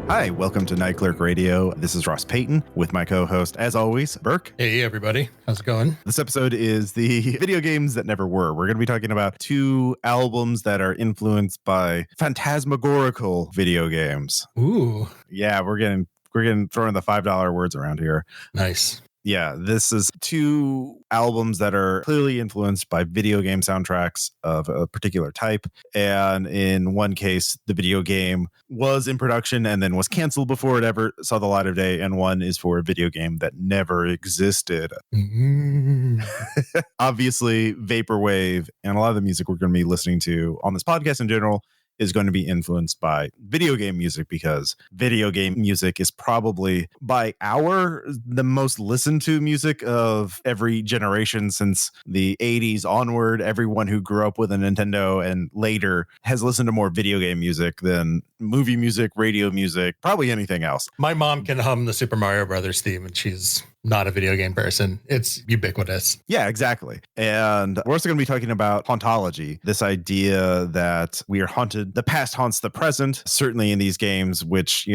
Hi, welcome to Night Clerk Radio. This is Ross Payton with my co-host, as always, Burke. Hey, everybody. How's it going? This episode is the video games that never were. We're going to be talking about two albums that are influenced by phantasmagorical video games. Ooh. Yeah, we're getting throwing the $5 words around here. Nice. Yeah, this is two albums that are clearly influenced by video game soundtracks of a particular type. And in one case, the video game was in production and then was canceled before it ever saw the light of day. And one is for a video game that never existed. Obviously, vaporwave and a lot of the music we're going to be listening to on this podcast in general is going to be influenced by video game music, because video game music is probably by the most listened to music of every generation since the 80s onward. Everyone who grew up with a Nintendo and later has listened to more video game music than movie music, radio music, probably anything else. My mom can hum the Super Mario Brothers theme, and she's not a video game person. It's ubiquitous. Yeah, exactly. And we're also going to be talking about hauntology, this idea that we are haunted. The past haunts the present, certainly in these games, which,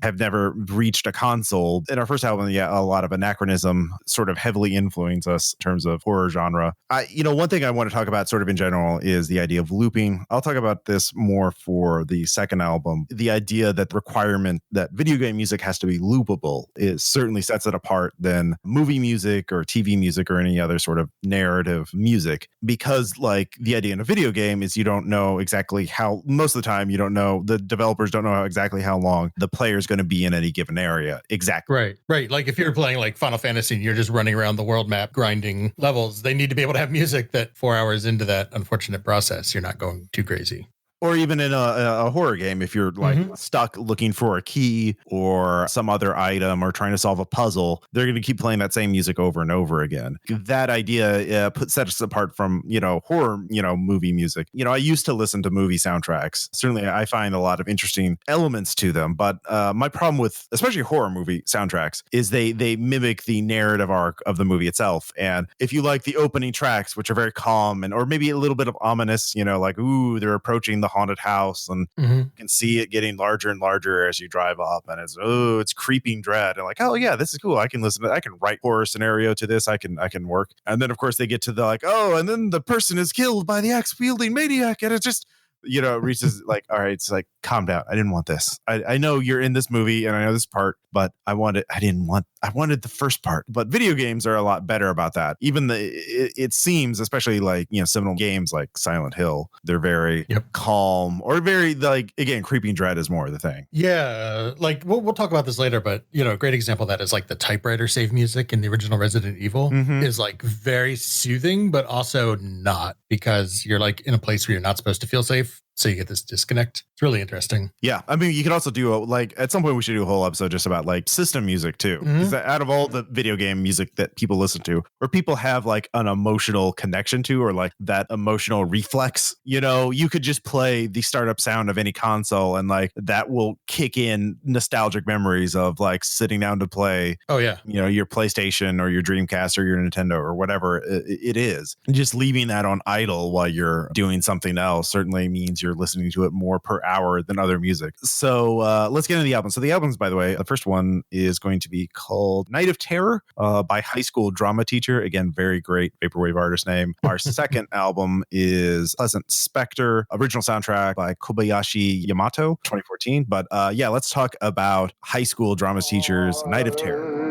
have never reached a console. In our first album, a lot of anachronism sort of heavily influenced us in terms of horror genre. One thing I want to talk about sort of in general is the idea of looping. I'll talk about this more for the second album. The idea that the requirement that video game music has to be loopable certainly sets it apart than movie music or TV music or any other sort of narrative music, because like the idea in a video game is you don't know exactly how, most of the time you don't know, the developers don't know exactly how long the player is going to be in any given area. Exactly. Right. Like if you're playing like Final Fantasy and you're just running around the world map grinding levels, they need to be able to have music that 4 hours into that unfortunate process, you're not going too crazy. Or even in a horror game, if you're like stuck looking for a key or some other item or trying to solve a puzzle, they're going to keep playing that same music over and over again. That idea sets us apart from, horror, movie music. I used to listen to movie soundtracks. Certainly, I find a lot of interesting elements to them. But my problem with especially horror movie soundtracks is they mimic the narrative arc of the movie itself. And if you like the opening tracks, which are very calm or maybe a little bit of ominous, like, ooh, they're approaching the haunted house and you can see it getting larger and larger as you drive up, and it's creeping dread, and like, oh yeah, this is cool, I can listen to, I can write horror scenario to this, I can work. And then of course they get to the like, oh, and then the person is killed by the axe wielding maniac, and it just it reaches like, all right, it's like, calm down. I didn't want this. I know you're in this movie and I know this part, but I wanted the first part. But video games are a lot better about that. Even it seems, especially like, seminal games like Silent Hill, they're very calm, or very like, again, creeping dread is more the thing. Yeah. Like we'll talk about this later, but a great example of that is like the typewriter save music in the original Resident Evil is like very soothing, but also not, because you're like in a place where you're not supposed to feel safe. So you get this disconnect. It's really interesting. Yeah. I mean, you could also do at some point we should do a whole episode just about like system music too. Because out of all the video game music that people listen to, or people have like an emotional connection to, or like that emotional reflex, you could just play the startup sound of any console and like that will kick in nostalgic memories of like sitting down to play. Oh yeah. Your PlayStation or your Dreamcast or your Nintendo or whatever it is. And just leaving that on idle while you're doing something else certainly means you're listening to it more per hour than other music. So let's get into the album. So the albums, by the way, the first one is going to be called Night of Terror by High School Drama Teacher. Again, very great vaporwave artist name. Our second album is Pleasant Spectre, original soundtrack by Kobayashi Yamato, 2014. But let's talk about High School Drama Teacher's Night of Terror.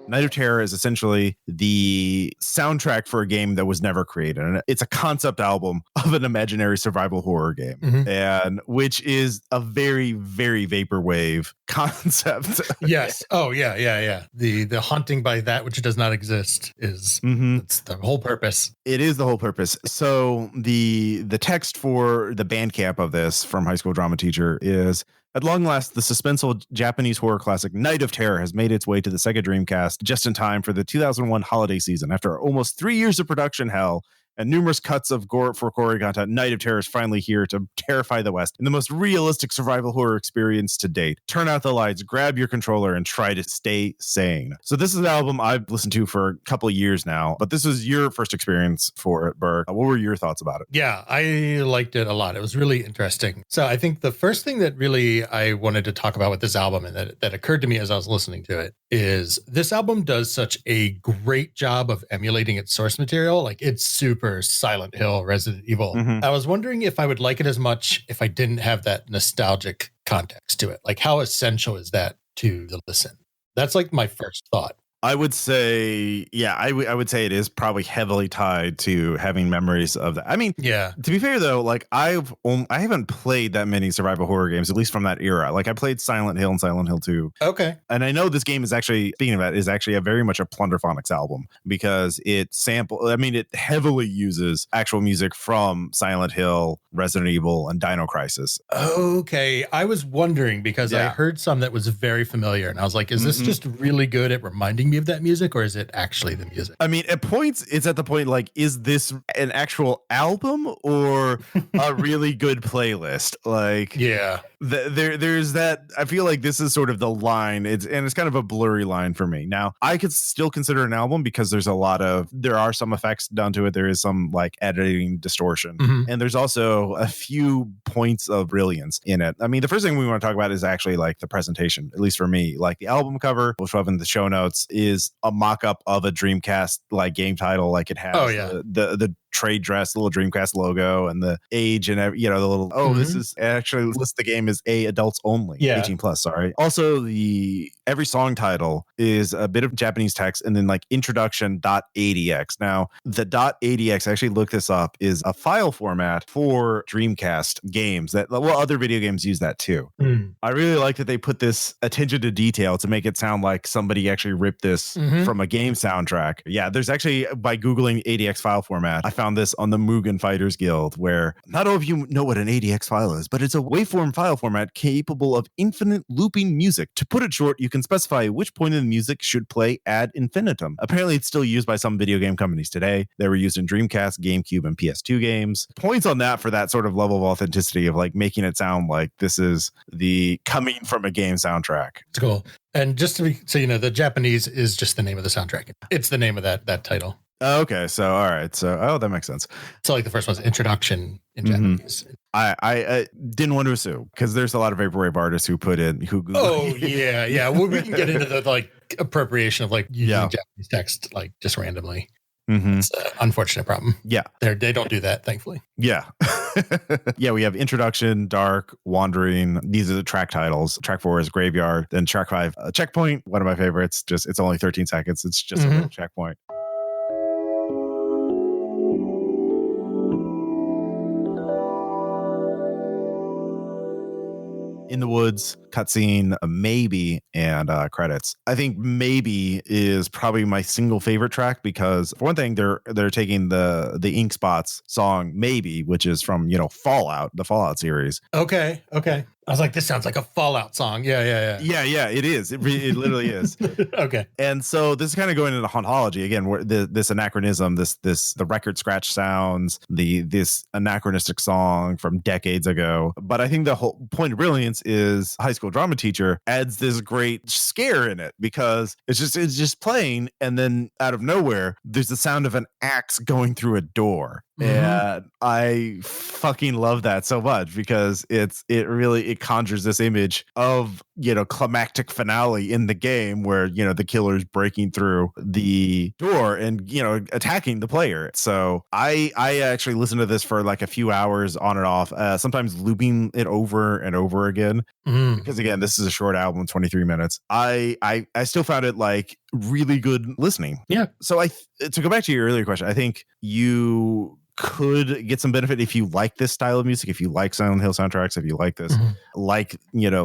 Night of Terror is essentially the soundtrack for a game that was never created. And it's a concept album of an imaginary survival horror game, and which is a very, very vaporwave concept. Yes. Oh, yeah. The haunting by that which does not exist is it's the whole purpose. It is the whole purpose. So the text for the Bandcamp of this from High School Drama Teacher is: at long last, the suspenseful Japanese horror classic Night of Terror has made its way to the Sega Dreamcast just in time for the 2001 holiday season. After almost 3 years of production hell and numerous cuts of gore for gory content, Night of Terror is finally here to terrify the West in the most realistic survival horror experience to date. Turn out the lights, grab your controller, and try to stay sane. So this is an album I've listened to for a couple of years now, but this was your first experience for it, Burke. What were your thoughts about it? Yeah, I liked it a lot. It was really interesting. So I think the first thing that really I wanted to talk about with this album, and that occurred to me as I was listening to it, is this album does such a great job of emulating its source material. Like, it's super Silent Hill, Resident Evil. I was wondering if I would like it as much if I didn't have that nostalgic context to it. Like, how essential is that to the listen? That's like my first thought. I would say, yeah, I would say it is probably heavily tied to having memories of that. I mean, yeah. To be fair though, like I haven't played that many survival horror games, at least from that era. Like I played Silent Hill and Silent Hill 2. Okay. And I know this game is actually, speaking of that, is actually a very much a Plunderphonics album because it heavily uses actual music from Silent Hill, Resident Evil, and Dino Crisis. Okay. I was wondering because I heard some that was very familiar and I was like, is this just really good at reminding me of that music, or is it actually the music? I mean, at points, it's at the point like, is this an actual album or a really good playlist? Like, yeah, there's that. I feel like this is sort of the line. It's kind of a blurry line for me. Now, I could still consider an album because there are some effects done to it. There is some like editing distortion, and there's also a few points of brilliance in it. I mean, the first thing we want to talk about is actually like the presentation, at least for me. Like the album cover, which we'll have in the show notes, is a mock-up of a Dreamcast like game title. Like it has the trade dress, the little Dreamcast logo, and the age, and the little this is actually lists the game as adults only, 18 plus. Sorry. Also, every song title is a bit of Japanese text and then like introduction.adx. Now, the .adx, I actually looked this up, is a file format for Dreamcast games that other video games use that too. I really like that they put this attention to detail to make it sound like somebody actually ripped this from a game soundtrack. Yeah, there's actually, by Googling ADX file format, I found this on the Mugen Fighters Guild, where not all of you know what an ADX file is, but it's a waveform file format capable of infinite looping music. To put it short, you can specify which point of the music should play ad infinitum. Apparently, it's still used by some video game companies today. They were used in Dreamcast, GameCube, and PS2 games. Points on that for that sort of level of authenticity of like making it sound like this is the coming from a game soundtrack. It's cool. And just to be, so the Japanese is just the name of the soundtrack. It's the name of that title. Okay, so all right, so that makes sense. So like the first one's introduction in Japanese. I didn't want to assume because there's a lot of vaporwave artists who put in who. Oh yeah. Well, we can get into the like appropriation of like using Japanese text like just randomly. It's an unfortunate problem. Yeah, they don't do that, thankfully. Yeah. Yeah, we have Introduction, Dark, Wandering. These are the track titles. Track 4 is Graveyard. Then track 5, Checkpoint, one of my favorites. It's only 13 seconds. It's just a little checkpoint. In the Woods, cutscene, Maybe, and credits. I think Maybe is probably my single favorite track because, for one thing, they're taking the Ink Spots song Maybe, which is from Fallout, the Fallout series. Okay. I was like, this sounds like a Fallout song. Yeah. Yeah, it is. It literally is. Okay. And so this is kind of going into Hauntology again, where this anachronism, the record scratch sounds, this anachronistic song from decades ago. But I think the whole point of brilliance is High School Drama Teacher adds this great scare in it because it's just playing, and then out of nowhere, there's the sound of an axe going through a door. And I fucking love that so much because it conjures this image of, climactic finale in the game where, the killer's breaking through the door and, attacking the player. So I actually listen to this for like a few hours on and off, sometimes looping it over and over again. Because again, this is a short album, 23 minutes. I still found it like really good listening. Yeah. So to go back to your earlier question, I think you could get some benefit if you like this style of music, if you like Silent Hill soundtracks, if you like this, like,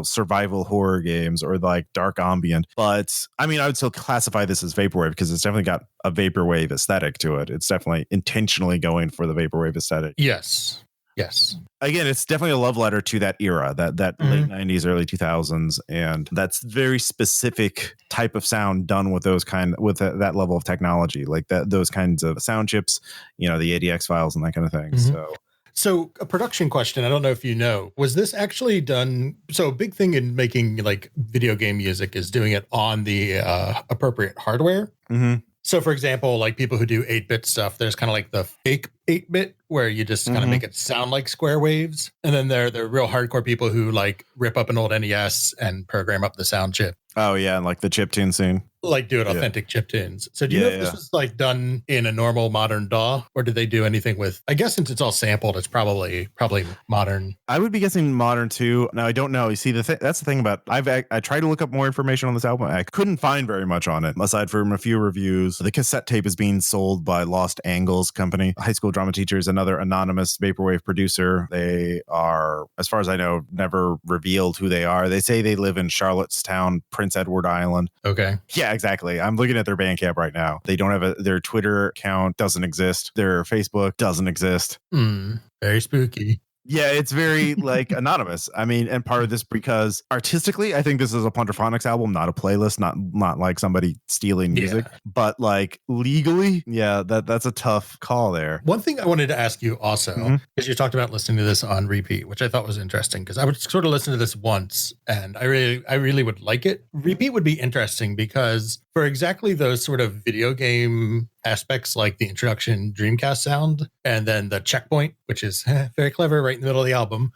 survival horror games or like dark ambient. But I mean, I would still classify this as vaporwave because it's definitely got a vaporwave aesthetic to it. It's definitely intentionally going for the vaporwave aesthetic. Yes. Again, it's definitely a love letter to that era, that late 90s, early 2000s. And that's very specific type of sound done with that level of technology, like those kinds of sound chips, the ADX files and that kind of thing. So a production question, I don't know if you know, was this actually done? So a big thing in making like video game music is doing it on the appropriate hardware. So, for example, like people who do 8-bit stuff, there's kind of like the fake 8-bit where you just kind of make it sound like square waves. And then there are real hardcore people who like rip up an old NES and program up the sound chip. Oh, yeah. And like the chiptune scene. Like do it authentic chip tunes. So do you know if this was like done in a normal modern DAW, or did they do anything with, I guess since it's all sampled, it's probably modern. I would be guessing modern too. Now, I don't know. You see, that's the thing about, I tried to look up more information on this album. I couldn't find very much on it, aside from a few reviews. The cassette tape is being sold by Lost Angles Company. High school drama teachers, another anonymous vaporwave producer. They are, as far as I know, never revealed who they are. They say they live in Charlottetown, Prince Edward Island. Okay. Yeah, exactly. I'm looking at their Bandcamp right now. They don't have their Twitter account doesn't exist. Their Facebook doesn't exist. Very spooky. Yeah, it's very like anonymous. I mean, and part of this because artistically, I think this is a Punterphonics album, not a playlist, not like somebody stealing music, but like legally, that's a tough call there. One thing I wanted to ask you also, because you talked about listening to this on repeat, which I thought was interesting, because I would sort of listen to this once and I really would like it. Repeat would be interesting because for exactly those sort of video game aspects, like the introduction Dreamcast sound and then the checkpoint, which is very clever right in the middle of the album.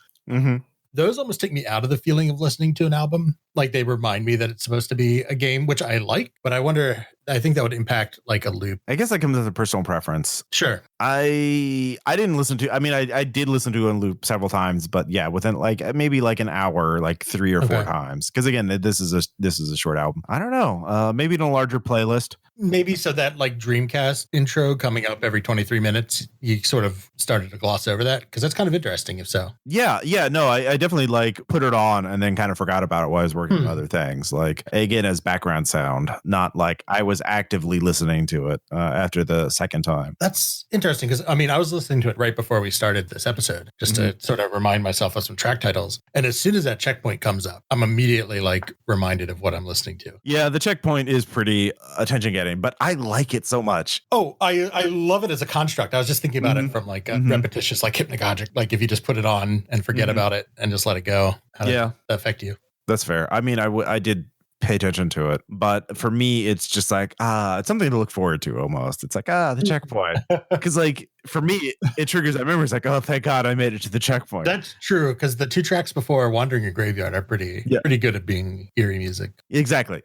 Those almost take me out of the feeling of listening to an album. Like they remind me that it's supposed to be a game, which I like, but I think that would impact like a loop. I guess that comes as a personal preference. Sure. I didn't listen to, I did listen to it in loop several times, but yeah, within like maybe like an hour, like 3 or 4 times. Cause again, this is a short album. I don't know. Maybe in a larger playlist. Maybe so that like Dreamcast intro coming up every 23 minutes, you sort of started to gloss over that because that's kind of interesting if so. Yeah. No, I definitely like put it on and then kind of forgot about it while I was working on other things. Like again, as background sound, not like I was actively listening to it after the second time. That's interesting because I was listening to it right before we started this episode just to sort of remind myself of some track titles. And as soon as that checkpoint comes up, I'm immediately like reminded of what I'm listening to. Yeah, the checkpoint is pretty attention getting. But I like it so much. Oh, I love it as a construct. I was just thinking about it from like a repetitious, like hypnagogic, like if you just put it on and forget about it and just let it go. How does that affect you? That's fair. I mean, I did pay attention to it, but for me, it's just like, it's something to look forward to almost. It's like, the checkpoint. Because like for me, it triggers that memory. It's like, oh, thank God I made it to the checkpoint. That's true. Because the 2 tracks before Wandering a Graveyard are pretty good at being eerie music. Exactly.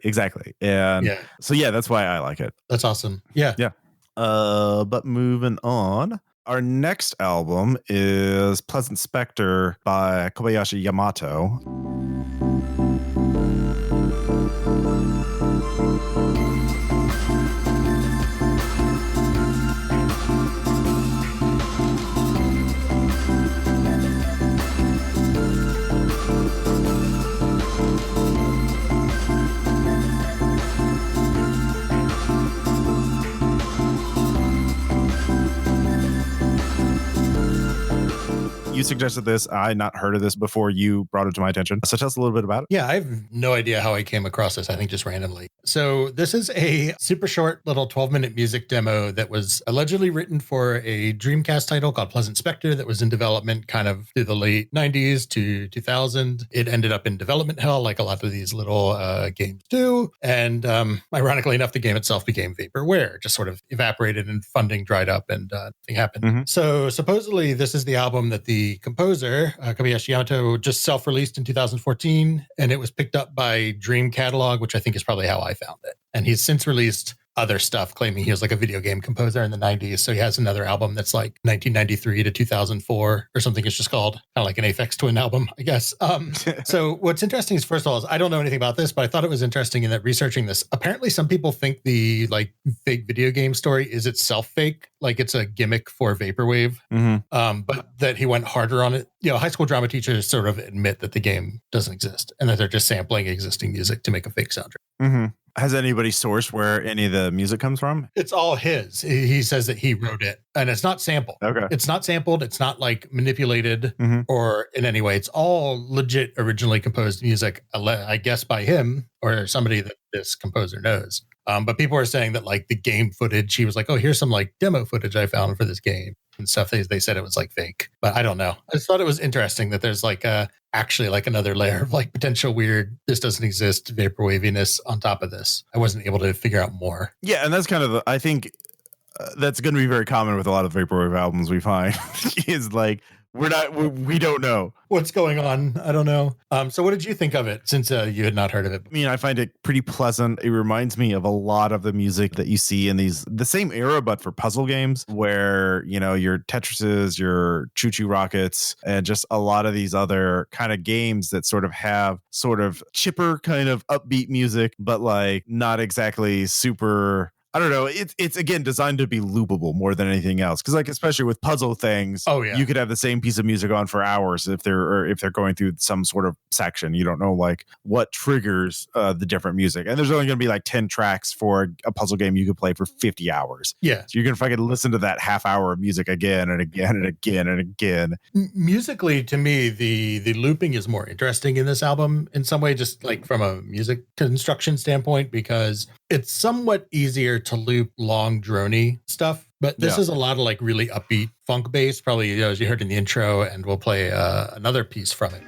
And so, that's why I like it. That's awesome. Yeah. But moving on. Our next album is Pleasant Spectre by Kobayashi Yamato. you suggested this. I had not heard of this before you brought it to my attention. So tell us a little bit about it. Yeah, I have no idea how I came across this. I think just randomly. So this is a super short little 12-minute music demo that was allegedly written for a Dreamcast title called Pleasant Spectre that was in development kind of through the late 90s to 2000. It ended up in development hell like a lot of these little games do. And ironically enough, the game itself became vaporware, just sort of evaporated and funding dried up and nothing happened. Mm-hmm. So supposedly this is the album that the composer, Kobayashi Yamato, just self-released in 2014, and it was picked up by Dream Catalog, which I think is probably how I found it. And he's since released other stuff claiming he was like a video game composer in the 90s. So he has another album that's like 1993 to 2004 or something. It's just called kind of like an Aphex Twin album, I guess. So what's interesting is, first of all, is I don't know anything about this, but I thought it was interesting in that researching this, apparently some people think the like fake video game story is itself fake, like it's a gimmick for vaporwave, but that he went harder on it. You know, high school drama teachers sort of admit that the game doesn't exist and that they're just sampling existing music to make a fake soundtrack. Mm-hmm. Has anybody sourced where any of the music comes from? It's all his. He says that he wrote it, and it's not sampled. Okay. It's not sampled. It's not like manipulated or in any way. It's all legit, originally composed music, I guess by him or somebody that this composer knows. But people are saying that like the game footage, he was like, oh, here's some like demo footage I found for this game and stuff. They said it was like fake, but I don't know. I just thought it was interesting that there's like actually like another layer of like potential weird, this doesn't exist, vaporwaviness on top of this. I wasn't able to figure out more. Yeah, and that's kind of, I think that's going to be very common with a lot of vaporwave albums we find is like, we don't know what's going on. I don't know. So what did you think of it since you had not heard of it? I mean, I find it pretty pleasant. It reminds me of a lot of the music that you see in the same era, but for puzzle games where, you know, your Tetrises, your Choo Choo Rockets, and just a lot of these other kind of games that sort of have sort of chipper kind of upbeat music, but like not exactly super, I don't know. It's again designed to be loopable more than anything else. Because like especially with puzzle things, you could have the same piece of music on for hours if they're going through some sort of section. You don't know like what triggers the different music. And there's only going to be like 10 tracks for a puzzle game you could play for 50 hours. Yeah, so you're gonna fucking listen to that half hour of music again and again and again and again. Musically, to me, the looping is more interesting in this album in some way, just like from a music construction standpoint, because it's somewhat easier to loop long droney stuff, but this is a lot of like really upbeat funk bass, probably, you know, as you heard in the intro, and we'll play another piece from it.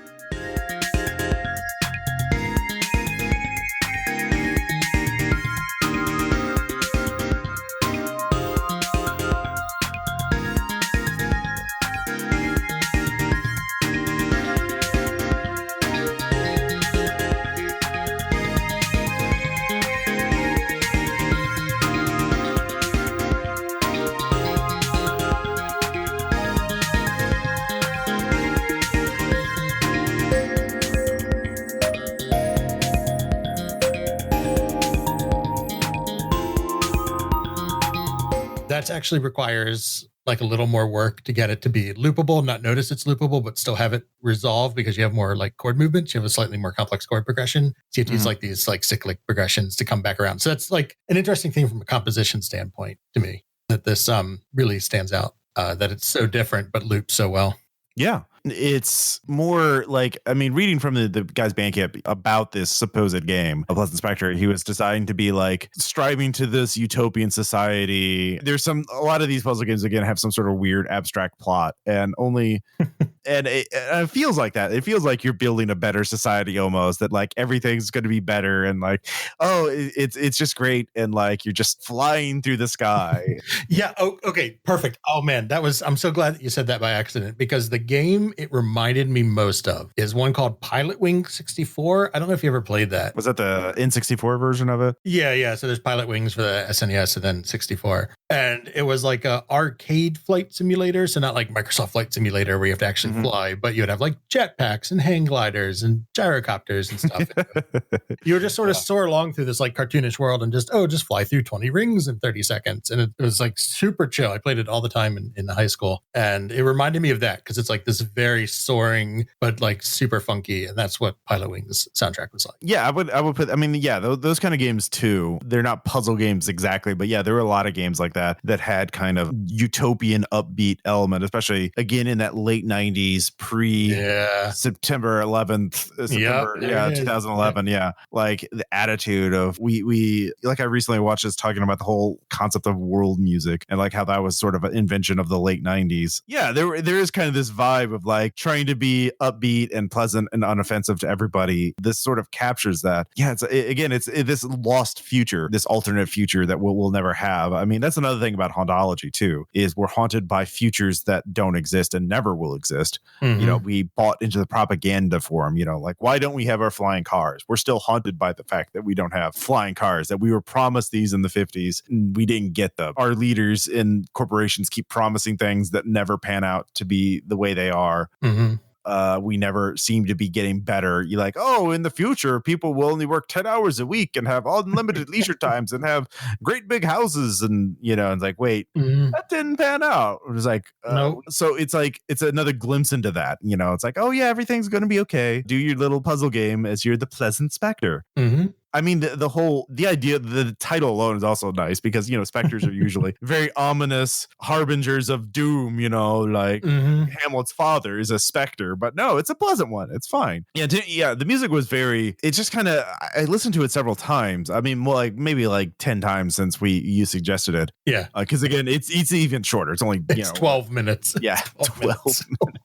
That actually requires like a little more work to get it to be loopable, not notice it's loopable, but still have it resolved because you have more like chord movements. You have a slightly more complex chord progression. So you have to use like these like cyclic progressions to come back around. So that's like an interesting thing from a composition standpoint to me, that this really stands out, that it's so different, but loops so well. Yeah. It's more like, I mean, reading from the guy's Bandcamp about this supposed game, A Pleasant Spectre, he was designed to be like striving to this utopian society. There's a lot of these puzzle games, again, have some sort of weird abstract plot and only, and it feels like that. It feels like you're building a better society almost, that like everything's going to be better and like, oh, it's just great. And like, you're just flying through the sky. Yeah. Oh, okay. Perfect. Oh man, I'm so glad that you said that by accident, because the game it reminded me most of is one called Pilot Wing 64. I don't know if you ever played that. Was that the N64 version of it? Yeah. So there's Pilot Wings for the SNES and then 64. And it was like a arcade flight simulator. So not like Microsoft Flight Simulator where you have to actually fly, but you would have like jetpacks and hang gliders and gyrocopters and stuff. You would just sort of soar along through this like cartoonish world and just fly through 20 rings in 30 seconds. And it was like super chill. I played it all the time in high school. And it reminded me of that because it's like this very soaring, but like super funky. And that's what Pilot Wings soundtrack was like. Yeah, I would put, I mean, yeah, those kind of games too. They're not puzzle games exactly, but yeah, there were a lot of games like that had kind of utopian upbeat element, especially again in that late 90s 90s pre September 11th, September, 2011. Yeah. Like the attitude of we like I recently watched this talking about the whole concept of world music and like how that was sort of an invention of the late 90s. Yeah, there is kind of this vibe of like trying to be upbeat and pleasant and unoffensive to everybody. This sort of captures that. Yeah, it's this lost future, this alternate future that we'll never have. I mean, that's another thing about Hauntology too, is we're haunted by futures that don't exist and never will exist. You know, we bought into the propaganda for them, you know, like, why don't we have our flying cars? We're still haunted by the fact that we don't have flying cars, that we were promised these in the 50s and we didn't get them. Our leaders in corporations keep promising things that never pan out to be the way they are. We never seem to be getting better. You're like, oh, in the future, people will only work 10 hours a week and have unlimited leisure times and have great big houses. And, you know, it's like, wait, that didn't pan out. It was like, no. So it's like, it's another glimpse into that. You know, it's like, oh, yeah, everything's going to be okay. Do your little puzzle game as you're the pleasant Spectre. I mean, the idea, the title alone is also nice because, you know, specters are usually very ominous harbingers of doom, you know, like Hamlet's father is a specter, but no, it's a pleasant one. It's fine. Yeah. The music was it just kind of, I listened to it several times. I mean, well, like maybe like 10 times since you suggested it. Yeah. Cause again, it's even shorter. It's only, it's 12 minutes. Yeah. 12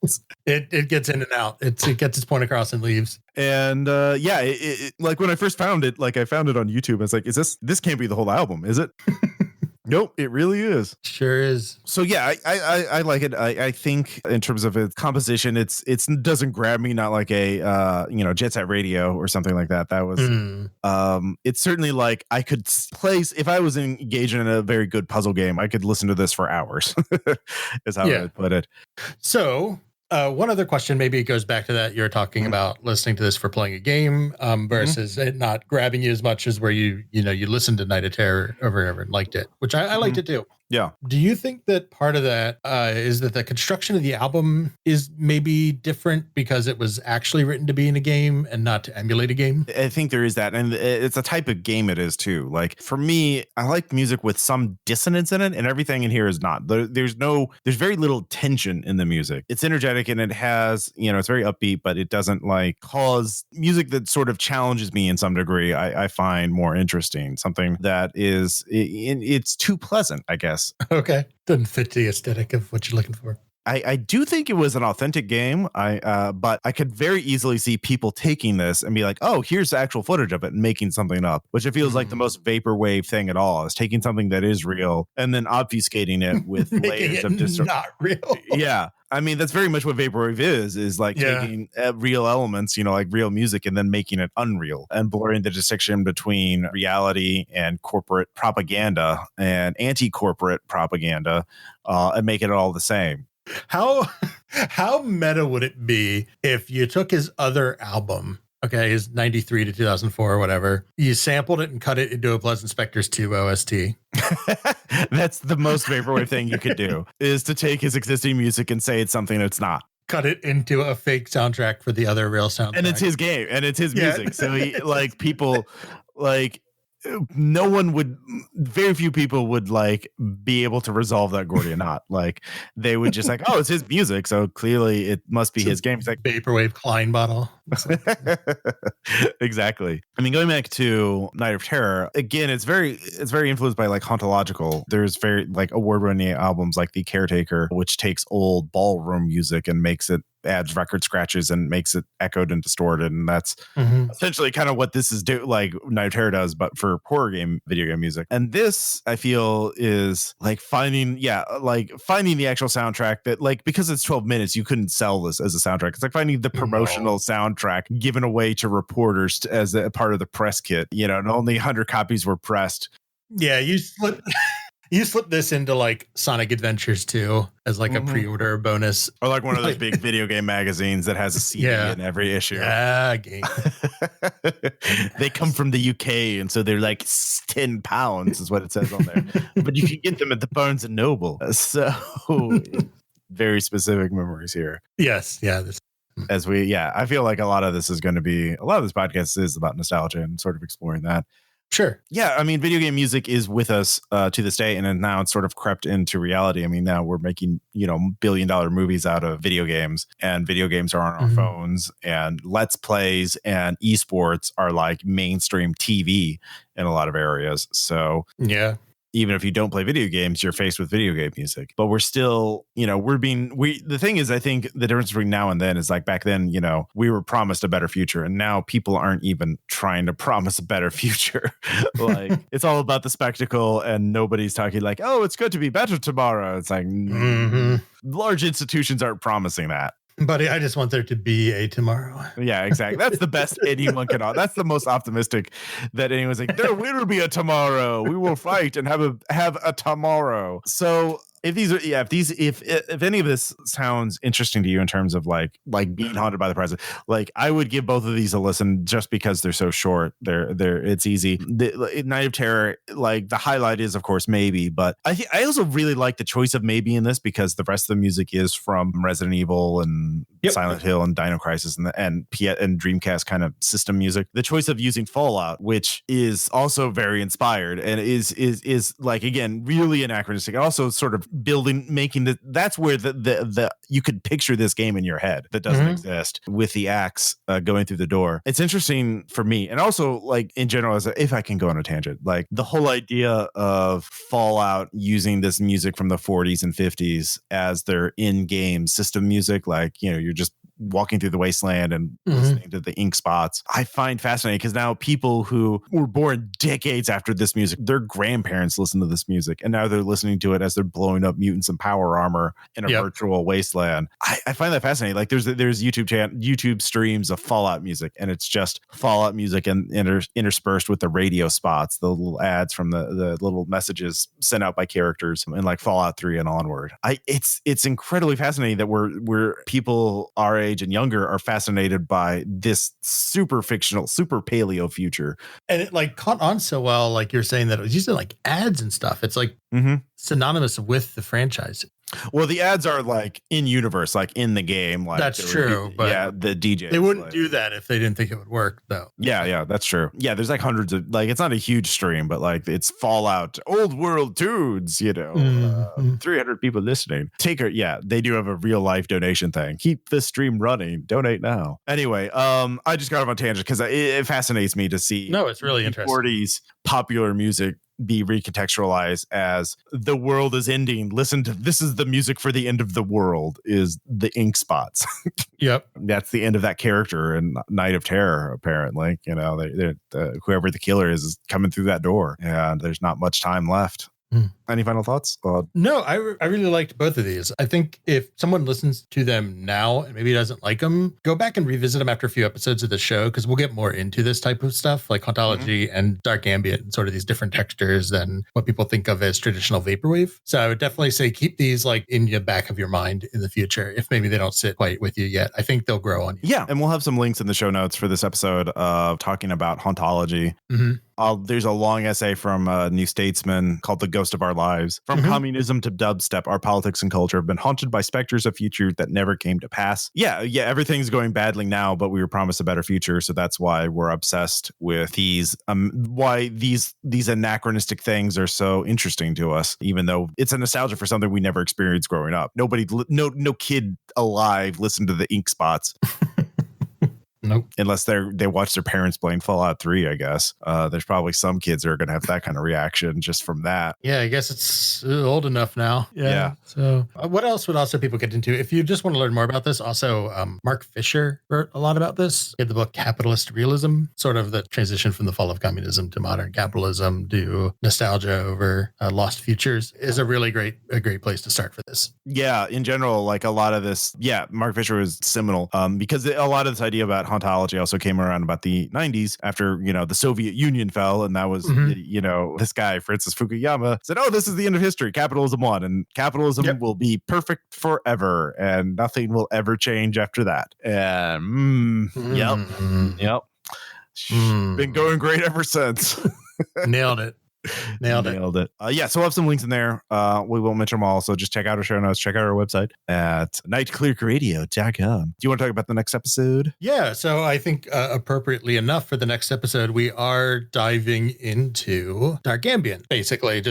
minutes. It gets in and out. It gets its point across and leaves. And like when I first found it, like I found it on YouTube. I was like, this can't be the whole album, is it? Nope, it really is. Sure is. So yeah, I like it. I think in terms of its composition, it doesn't grab me, not like a Jet Set Radio or something like that. That was it's certainly like I could play if I was engaged in a very good puzzle game, I could listen to this for hours. Is how I would put it. So one other question, maybe it goes back to that. You're talking about listening to this for playing a game versus it not grabbing you as much as where you listened to Night of Terror over and over and liked it, which I liked it too. Yeah. Do you think that part of that is that the construction of the album is maybe different because it was actually written to be in a game and not to emulate a game? I think there is that. And it's a type of game it is too. Like for me, I like music with some dissonance in it, and everything in here is not. There's very little tension in the music. It's energetic and it has, it's very upbeat, but it doesn't like cause music that sort of challenges me in some degree. I find more interesting. Something that it's too pleasant, I guess. Okay. Doesn't fit the aesthetic of what you're looking for. I do think it was an authentic game. But I could very easily see people taking this and be like, oh, here's the actual footage of it and making something up, which it feels like the most vaporwave thing at all, is taking something that is real and then obfuscating it with layers of distortion. Not real. Yeah. I mean, that's very much what vaporwave is like taking real elements, like real music, and then making it unreal and blurring the distinction between reality and corporate propaganda and anti-corporate propaganda and make it all the same. How meta would it be if you took his other album, okay, his 93 to 2004 or whatever, you sampled it and cut it into a Pleasant Spectre's 2 OST? That's the most vaporwave thing you could do, is to take his existing music and say it's something it's not. Cut it into a fake soundtrack for the other real soundtrack. And it's his game and it's his music. So he people very few people would like be able to resolve that Gordian knot. Like they would just like, oh, it's his music, so clearly it must be his game. It's like vaporwave Klein bottle. Exactly. I mean, going back to Night of Terror again, it's very influenced by like Hauntological. There's very like award-winning albums like The Caretaker, which takes old ballroom music and adds record scratches and makes it echoed and distorted, and that's essentially kind of what this is like Night of Terror does, but for video game music. And this, I feel, is like finding the actual soundtrack that, like, because it's 12 minutes, you couldn't sell this as a soundtrack. It's like finding the promotional soundtrack given away to reporters as a part of the press kit, and only 100 copies were pressed. Yeah, you slip this into like Sonic Adventures 2 as like a pre-order bonus. Or like one of those big video game magazines that has a CD in every issue. Yeah, game. They come from the UK, and so they're like £10 is what it says on there. But you can get them at the Barnes & Noble. So very specific memories here. Yes, yeah. I feel like a lot of this podcast is about nostalgia and sort of exploring that. Sure. Yeah, I mean, video game music is with us to this day, and now it's sort of crept into reality. I mean, now we're making, billion-dollar movies out of video games, and video games are on our phones, and Let's Plays and esports are like mainstream TV in a lot of areas. So yeah. Even if you don't play video games, you're faced with video game music. But we're still, the thing is, I think the difference between now and then is like back then, we were promised a better future. And now people aren't even trying to promise a better future. Like it's all about the spectacle and nobody's talking like, oh, it's going to be better tomorrow. It's like large institutions aren't promising that. Buddy, I just want there to be a tomorrow. Yeah, exactly. That's the best anyone can. That's the most optimistic that anyone's like, there will be a tomorrow. We will fight and have a tomorrow. So if any of this sounds interesting to you in terms of like being haunted by the present, like I would give both of these a listen just because they're so short. It's easy. The Night of Terror, like the highlight is of course Maybe, but I also really like the choice of Maybe in this because the rest of the music is from Resident Evil and Silent Hill and Dino Crisis and Dreamcast kind of system music. The choice of using Fallout, which is also very inspired and is like again really anachronistic, and also sort of that's where the you could picture this game in your head that doesn't exist with the axe going through the door. It's interesting for me, and also like in general, if I can go on a tangent, like the whole idea of Fallout using this music from the 40s and 50s as their in-game system music, like you're just walking through the wasteland and listening to the ink spots. I find fascinating because now people who were born decades after this music, their grandparents listen to this music, and now they're listening to it as they're blowing up mutants and power armor in a virtual wasteland. I find that fascinating. Like there's YouTube streams of Fallout music, and it's just Fallout music and interspersed with the radio spots, the little ads from the little messages sent out by characters in like Fallout 3 and onward. It's incredibly fascinating that we're people our age and younger are fascinated by this super fictional, super paleo future. And it like caught on so well, like you're saying that it was using like ads and stuff. It's like synonymous with the franchise. Well, the ads are like in universe, like in the game. Like that's true. But the DJs. They wouldn't do that if they didn't think it would work, though. Yeah, that's true. Yeah, there's like hundreds of it's not a huge stream, but like it's Fallout, Old World Dudes, 300 people listening. They do have a real life donation thing. Keep the stream running. Donate now. Anyway, I just got off on a tangent because it fascinates me to see. No, it's really interesting. 40s popular music be recontextualized as the world is ending. Listen to this is the music for the end of the world is the ink spots. Yep. That's the end of that character in Night of Terror, apparently. Whoever the killer is coming through that door, and there's not much time left. Any final thoughts? No, I really liked both of these. I think if someone listens to them now and maybe doesn't like them, go back and revisit them after a few episodes of the show, because we'll get more into this type of stuff like Hauntology and dark ambient and sort of these different textures than what people think of as traditional vaporwave. So I would definitely say keep these like in the back of your mind in the future if maybe they don't sit quite with you yet. I think they'll grow on you. Yeah, and we'll have some links in the show notes for this episode of talking about Hauntology. There's a long essay from New Statesman called The Ghost of Our Lives. From communism to dubstep, our politics and culture have been haunted by specters of future that never came to pass. Yeah, everything's going badly now, but we were promised a better future. So that's why we're obsessed with these, why these anachronistic things are so interesting to us, even though it's a nostalgia for something we never experienced growing up. No kid alive listened to the ink spots. Nope. Unless they watch their parents playing Fallout 3, I guess. There's probably some kids that are going to have that kind of reaction just from that. Yeah, I guess it's old enough now. Yeah. So what else would also people get into? If you just want to learn more about this, also Mark Fisher wrote a lot about this. He had the book Capitalist Realism, sort of the transition from the fall of communism to modern capitalism to nostalgia over lost futures is a great place to start for this. Yeah, in general, like a lot of this, Mark Fisher was seminal because a lot of this idea about Hauntology also came around about the 90s after, the Soviet Union fell. And that was, this guy, Francis Fukuyama, said, oh, this is the end of history. Capitalism won, and capitalism will be perfect forever. And nothing will ever change after that. And Been going great ever since. Nailed it. Nailed it. Yeah, so we'll have some links in there. We won't mention them all, so just check out our show notes. Check out our website at nightclerkradio.com. Do you want to talk about the next episode? Yeah, so I think appropriately enough for the next episode, we are diving into dark ambient, basically,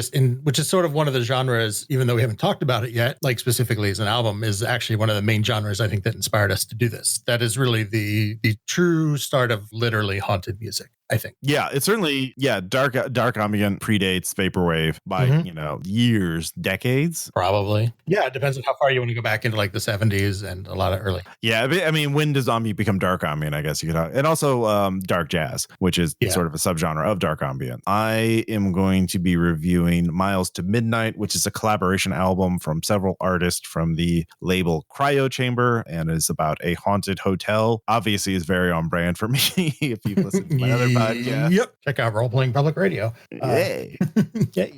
which is sort of one of the genres, even though we haven't talked about it yet, like specifically as an album, is actually one of the main genres I think that inspired us to do this. That is really the true start of literally haunted music, I think. Yeah, it's certainly, dark ambient predates vaporwave by, years, decades. Probably. Yeah, it depends on how far you want to go back into like the 70s and a lot of early. Yeah, I mean, when does ambient become dark ambient, I guess you could have. And also dark jazz, which is sort of a subgenre of dark ambient. I am going to be reviewing Miles to Midnight, which is a collaboration album from several artists from the label Cryo Chamber, and is about a haunted hotel. Obviously is very on brand for me if you've listened to my other podcast. Yep. Check out Role Playing Public Radio. Yay.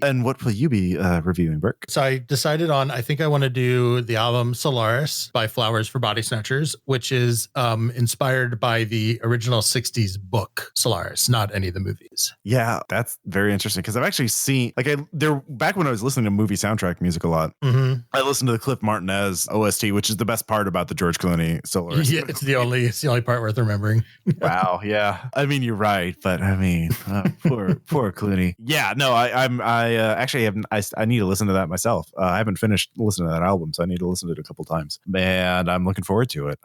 And what will you be reviewing, Burke? So I decided on, I think I want to do the album Solaris by Flowers for Body Snatchers, which is inspired by the original 60s book Solaris, not any of the movies. Yeah, that's very interesting because I've actually seen, back when I was listening to movie soundtrack music a lot, I listened to the Cliff Martinez OST, which is the best part about the George Clooney Solaris. Yeah, it's the only part worth remembering. Wow. Yeah. I mean, you're right, but I mean, poor Clooney. Yeah. No, I need to listen to that myself. I haven't finished listening to that album, so I need to listen to it a couple times, and I'm looking forward to it.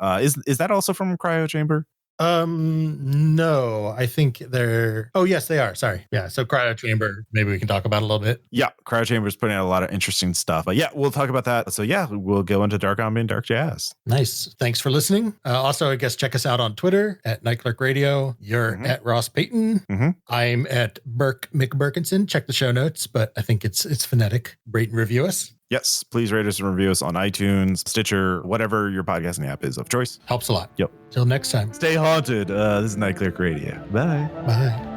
Is that also from Cryo Chamber? No, I think yes, they are. Sorry. Yeah. So Cryo Chamber, maybe we can talk about a little bit. Yeah. Cryo Chamber is putting out a lot of interesting stuff, but yeah, we'll talk about that. So yeah, we'll go into dark ambient, dark jazz. Nice. Thanks for listening. Also, I guess check us out on Twitter at Nightclerk Radio. You're at Ross Payton. I'm at Burke McBurkinson. Check the show notes, but I think it's phonetic. Rate and review us. Yes, please rate us and review us on iTunes, Stitcher, whatever your podcasting app is of choice. Helps a lot. Yep. Till next time. Stay haunted. This is Nightclerk Radio. Bye. Bye.